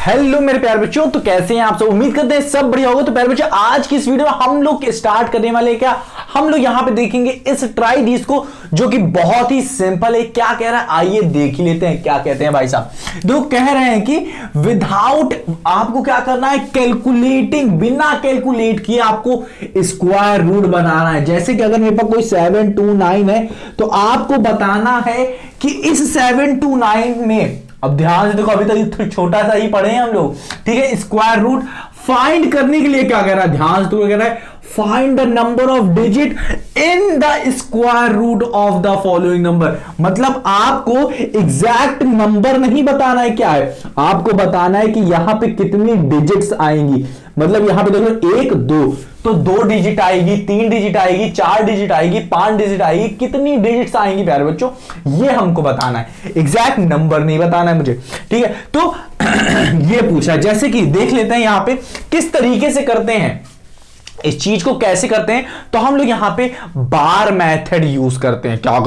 Hello मेरे प्यारे बच्चों, तो कैसे हैं आप सब। उम्मीद करते हैं सब बढ़िया होगा। तो प्यारे बच्चों, आज की इस वीडियो में हम लोग स्टार्ट करने वाले हैं क्या, हम लोग यहां पे देखेंगे इस ट्राई दिस को, जो कि बहुत ही सिंपल है। क्या कह रहा है आइए देख ही लेते हैं। क्या कहते हैं भाई साहब, तो कह रहे हैं कि विदाउट आपको क्या करना है, कैलकुलेटिंग, बिना कैलकुलेट किए आपको स्क्वायर रूट बनाना है। जैसे कि अगर मेरे पास कोई 729 है तो आपको बताना है कि इस 729 में, अब ध्यान से देखो, अभी तक छोटा सा ही पढ़े हैं हम लोग, ठीक है। स्क्वायर रूट फाइंड करने के लिए क्या कह रहा है, ध्यान से तो कह रहा है find the number of digit in the square root of the following number. मतलब आपको एग्जैक्ट नंबर नहीं बताना है, क्या है आपको बताना है कि यहां पे कितनी डिजिट्स आएंगी। मतलब यहां पे देखो 1 2 तो 2 डिजिट आएगी, 3 डिजिट आएगी, 4 डिजिट आएगी, 5 डिजिट आएगी, कितनी डिजिट्स आएंगी प्यारे बच्चों, ये हमको बताना है। एग्जैक्ट नंबर नहीं बताना है मुझे, ठीक है। तो ये पूछा, जैसे कि देख लेते हैं यहां पे किस तरीके से करते हैं इस चीज को, कैसे करते हैं। तो हम लोग यहां पे बार मेथड यूज करते हैं। क्या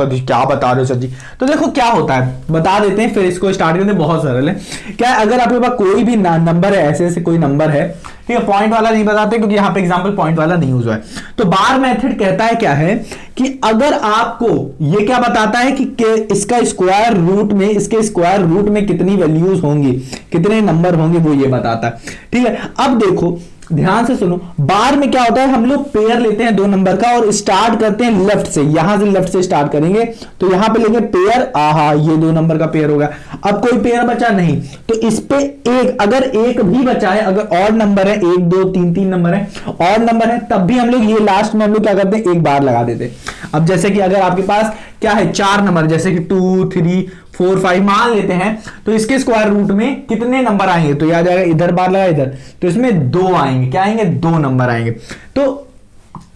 बता रहे हो सर जी, तो देखो क्या होता है बता देते हैं, फिर इसको स्टार्ट करते हैं। बहुत सरल है। क्या है, अगर आपके पास कोई भी नंबर है, ऐसे ऐसे कोई नंबर है, ठीक है, पॉइंट वाला नहीं बताते क्योंकि यहां पे एग्जांपल पॉइंट वाला नहीं यूज हुआ है। तो बार मेथड कहता है क्या है कि अगर आपको ये क्या बताता है कि इसका स्क्वायर रूट में, इसके स्क्वायर रूट में कितनी वैल्यूज होंगी, कितने नंबर होंगे, वो ये बताता है, ठीक है। अब देखो ध्यान से सुनो, बार में क्या होता है, हम लोग पेयर लेते हैं 2 नंबर का और स्टार्ट करते हैं लेफ्ट से। यहां से लेफ्ट से स्टार्ट करेंगे तो यहां पे लेंगे पेयर, आहा ये 2 नंबर का पेयर होगा। अब कोई पेयर बचा नहीं तो इस पे एक, अगर एक भी बचा है, अगर और नंबर है 1 2 3 3 नंबर है, और नंबर है, तब भी हम लोग ये लास्ट में हम लोग क्या करते हैं, एक बार लगा देते हैं। अब जैसे कि अगर आपके पास क्या है 4 नंबर, जैसे कि 2 3 4 5 मान लेते हैं, तो इसके स्क्वायर रूट में कितने नंबर आएंगे, तो याद आएगा इधर बार लगा इधर, तो इसमें 2 आएंगे। क्या आएंगे, 2 नंबर आएंगे। तो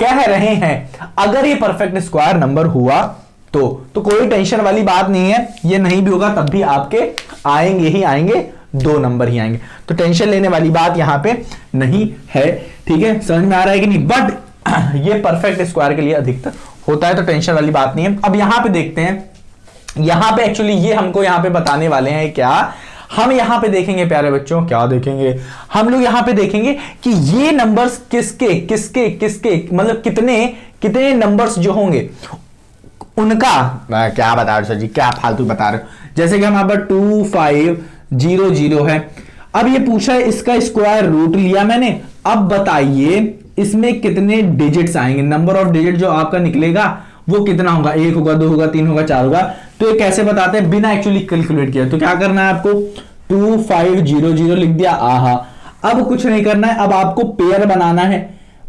कह रहे हैं अगर ये परफेक्ट स्क्वायर नंबर हुआ तो कोई टेंशन वाली बात नहीं है। ये नहीं भी होगा तब भी आपके आएंगे ही आएंगे, 2 नंबर ही आएंगे। तो टेंशन लेने वाली बात यहां पे नहीं है, ठीक है। समझ में आ रहा है कि नहीं। बट ये परफेक्ट स्क्वायर के लिए अधिकतर होता है, तो टेंशन वाली बात नहीं है। अब यहां पे देखते हैं, यहां पे एक्चुअली ये हमको यहां पे बताने वाले हैं क्या, हम यहां पे देखेंगे प्यारे बच्चों, क्या देखेंगे हम लोग यहां पे देखेंगे कि ये नंबर्स किसके किसके किसके, मतलब कितने कितने नंबर्स जो होंगे उनका, क्या बता रहे हो सर जी, क्या फालतू बता रहे हो। जैसे कि हमारे पास 2500 है। अब ये पूछा है, इसका स्क्वायर रूट लिया मैंने। अब बताइए इसमें कितने डिजिट्स आएंगे, नंबर ऑफ डिजिट जो आपका निकलेगा वो कितना होगा, 1 होगा, 2 होगा, 3 होगा, 4 होगा। तो ये कैसे बताते हैं, बिना एक्चुअली कैलकुलेट किया। तो क्या करना है आपको, 2500 लिख दिया, आहा। अब कुछ नहीं करना है, अब आपको पेयर बनाना है,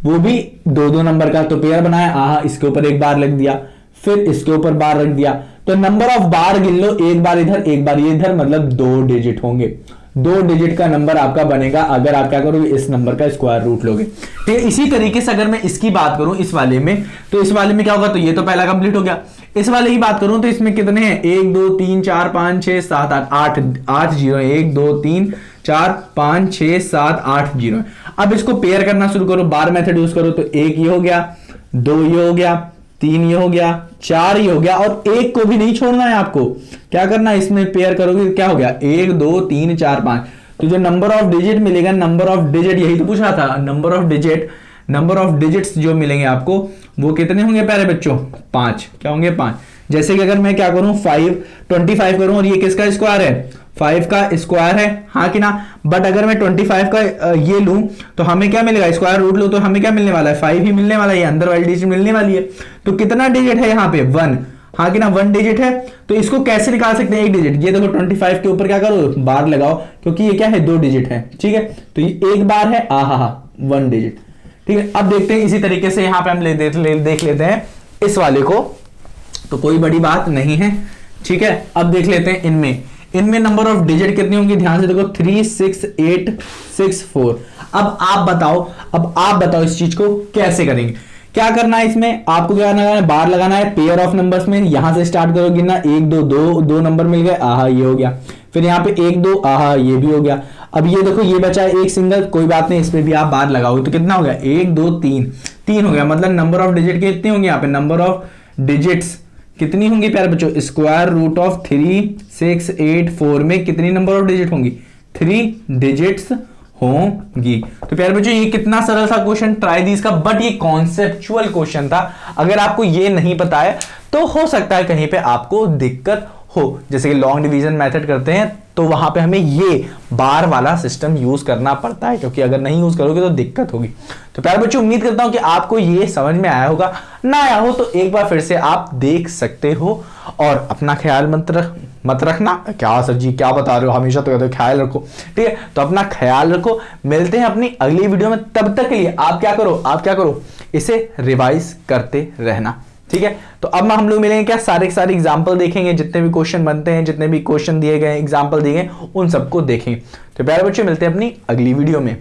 वो भी 2 नंबर का। तो पेयर बनाया, आहा, इसके ऊपर एक बार लिख दिया, फिर इसके ऊपर बार रख दिया। तो नंबर ऑफ बार गिन लो, एक बार इधर एक बार इधर, मतलब 2 डिजिट होंगे। 2 डिजिट का नंबर आपका बनेगा अगर आप क्या करोगे, इस नंबर का स्क्वायर रूट लोगे, ठीक है। इसी तरीके से अगर मैं इसकी बात करूं इस वाले में, तो इस वाले में क्या होगा, तो ये तो पहला कंप्लीट हो गया। इस वाले की बात करूं तो इसमें कितने हैं, 1 2 3 4 5 6 7 8 8 जीरो, 1 2 3 4 5 6 7 8 जीरो। अब इसको पेयर करना शुरू करो, बार मेथड यूज करो। तो 1 ये हो गया, 2 ये हो गया, 3 ये हो गया, 4 ये हो गया, और 1 को भी नहीं छोड़ना है आपको। क्या करना है, इसमें पेयर करोगे, क्या हो गया, 1 2 3 4 5। तो जो नंबर ऑफ डिजिट मिलेगा, नंबर ऑफ डिजिट, यही तो पूछा था, नंबर ऑफ डिजिट्स जो मिलेंगे आपको वो कितने होंगे प्यारे बच्चों, 5। क्या होंगे, 5। जैसे कि अगर मैं क्या करूं, 25 करूं, और ये किसका स्क्वायर है, 5 का स्क्वायर है, हाँ कि ना। बट अगर मैं 25 का ये लूं तो हमें क्या मिलेगा, स्क्वायर रूट लो तो हमें क्या मिलने वाला है, 5 ही मिलने वाला है, अंदर वाली डिजिट मिलने वाली है। तो कितना डिजिट है यहाँ पे, 1, हाँ कि ना, 1 डिजिट है। तो इसको कैसे निकाल सकते हैं, 1 डिजिट। ये देखो 25 के ऊपर क्या करो, बार लगाओ, क्योंकि ये क्या है, 2 डिजिट है, ठीक है। तो ये एक बार है, आहा 1 डिजिट, ठीक है। अब देखते हैं इसी तरीके से यहां पे हम देख लेते हैं इस वाले को, तो कोई बड़ी बात नहीं है, ठीक है। अब देख लेते हैं इनमें नंबर ऑफ डिजिट कितनी होंगी, ध्यान से देखो, 3 6 8 6 4। अब आप बताओ इस चीज को कैसे करेंगे। क्या करना है, इसमें आपको क्या करना है, बार लगाना है पेयर ऑफ नंबर्स में। यहां से स्टार्ट करोगे ना, 1 2 2 नंबर मिल गए, आहा ये हो गया। फिर यहाँ पे 1 2, आहा ये भी हो गया। अब ये देखो ये बचा है एक सिंगल, कोई बात नहीं, इसमें भी आप बार लगाओगे तो कितना हो गया, 1 2 3 हो गया। मतलब नंबर ऑफ डिजिट कितने होंगे यहाँ पे, नंबर ऑफ डिजिट्स कितनी होंगी प्यारे बच्चों, स्क्वायर रूट ऑफ 3 6 8 4 में कितनी नंबर ऑफ डिजिट होंगी, 3 डिजिट्स होंगी। तो प्यारे बच्चों ये कितना सरल सा क्वेश्चन ट्राई दीज का, बट ये कॉन्सेप्चुअल क्वेश्चन था। अगर आपको ये नहीं पता है तो हो सकता है कहीं पे आपको दिक्कत हो, जैसे कि लॉन्ग डिवीजन मेथड करते हैं तो वहां पे हमें ये बार वाला सिस्टम यूज करना पड़ता है, क्योंकि अगर नहीं यूज करोगे तो दिक्कत होगी। तो प्यारे बच्चों उम्मीद करता हूं कि आपको ये समझ में आया होगा, ना आया हो तो एक बार फिर से आप देख सकते हो। और अपना ख्याल मत रखना, क्या सर जी क्या बता रहे हो, हमेशा तो कहते हो ख्याल रखो, ठीक है। तो अपना ख्याल रखो, मिलते हैं अपनी अगली वीडियो में। तब तक के लिए आप क्या करो, इसे रिवाइज करते रहना, ठीक है। तो अब हम लोग मिलेंगे क्या, सारे के सारे एग्जाम्पल देखेंगे, जितने भी क्वेश्चन बनते हैं, जितने भी क्वेश्चन दिए गए, एग्जाम्पल दिए गए, उन सबको देखेंगे। तो प्यारे बच्चे मिलते हैं अपनी अगली वीडियो में।